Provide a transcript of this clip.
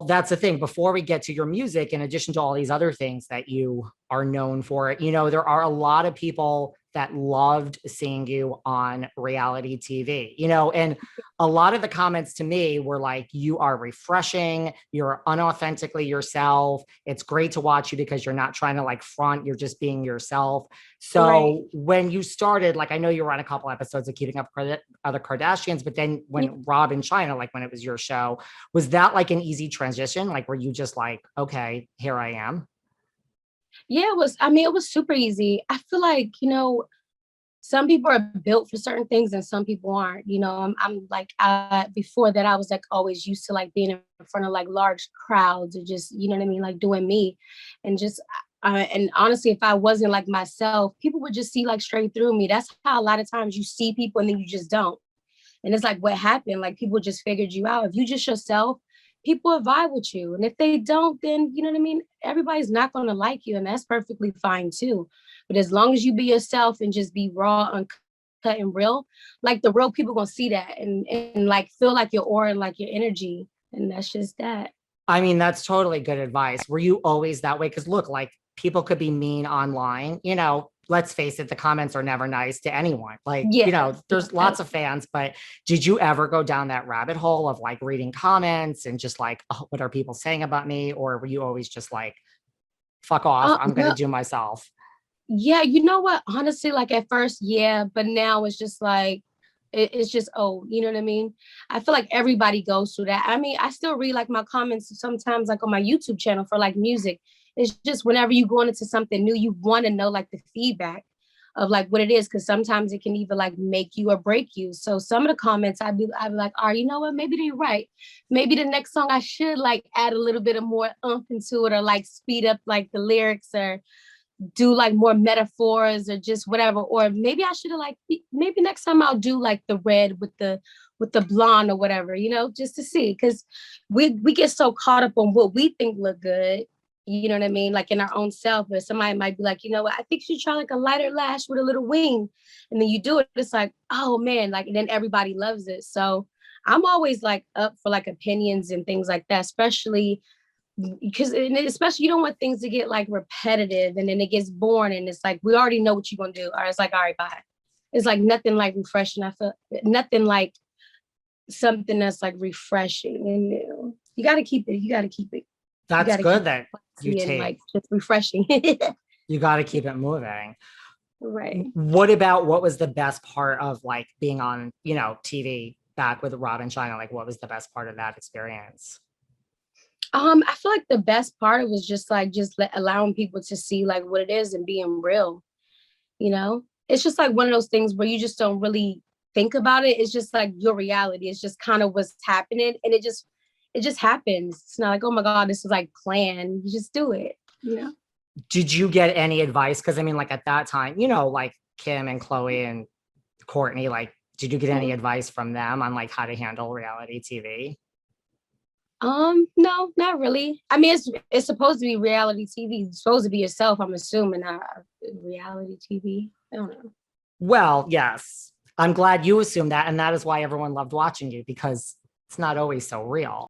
that's the thing. Before we get to your music, in addition to all these other things that you are known for, there are a lot of people that loved seeing you on reality TV, and a lot of the comments to me were like, you are refreshing, you're unauthentically yourself. It's great to watch you because you're not trying to like front, you're just being yourself. So Right. when you started, like, I know you were on a couple episodes of Keeping Up with Other Kardashians, but then when Rob and Chyna, like when it was your show, was that like an easy transition? Like, were you just like, okay, here I am? Yeah, it was super easy. I feel like, some people are built for certain things and some people aren't. I'm like, before that, I was like always used to like being in front of like large crowds or just, you know what I mean? Like doing me and just, and honestly, if I wasn't like myself, people would just see like straight through me. That's how a lot of times you see people and then you just don't. And it's like, what happened? Like people just figured you out. If you just yourself, people will vibe with you. And if they don't, then you know what I mean? Everybody's not going to like you. And that's perfectly fine too. But as long as you be yourself and just be raw, uncut and real, like the real people gonna see that and like feel like your aura and like your energy. And that's just that. I mean, that's totally good advice. Were you always that way? Because look, like people could be mean online, let's face it, the comments are never nice to anyone. Like, Yeah. there's lots of fans, but did you ever go down that rabbit hole of like reading comments and just like, oh, what are people saying about me? Or were you always just like, fuck off, I'm going to No, do myself? yeah, you know what? Honestly, like at first, yeah, but now it's just like it's just old. You know what I mean? I feel like everybody goes through that. I mean, I still read like my comments sometimes, like on my YouTube channel for like music. It's just whenever you going into something new, you want to know like the feedback of like what it is, because sometimes it can either like make you or break you. So some of the comments I'd be like, oh, you know what? Maybe they're right. Maybe the next song I should like add a little bit of more oomph into it or like speed up like the lyrics or do like more metaphors or just whatever. Or maybe I should have like maybe next time I'll do like the red with the blonde or whatever, just to see. Cause we get so caught up on what we think look good. You know what I mean? Like in our own self, but somebody might be like, you know what, I think you should try like a lighter lash with a little wing. And then you do it, it's like, oh man, like, and then everybody loves it. So I'm always like up for like opinions and things like that, especially because especially you don't want things to get like repetitive and then it gets boring and it's like we already know what you're gonna do, or it's like all right, bye. It's like nothing like refreshing. I feel nothing like something that's like refreshing and new. You got to keep it you That's got to keep good that you it and like take, just refreshing. you got to keep it moving. Right. What was the best part of like being on, TV back with Rob and Chyna? Like, what was the best part of that experience? I feel like the best part was just like allowing people to see like what it is and being real. It's just like one of those things where you just don't really think about it. It's just like your reality. It's just kind of what's happening, and it just happens. It's not like, oh my god, this is like planned. You just do it. Did you get any advice? Because I mean, like at that time, like Kim and Khloé and Courtney, like, did you get any advice from them on like how to handle reality TV? No, not really. I mean, it's supposed to be reality TV. It's supposed to be yourself, I'm assuming, not reality TV. I don't know. Well, yes. I'm glad you assumed that. And that is why everyone loved watching you, because it's not always so real.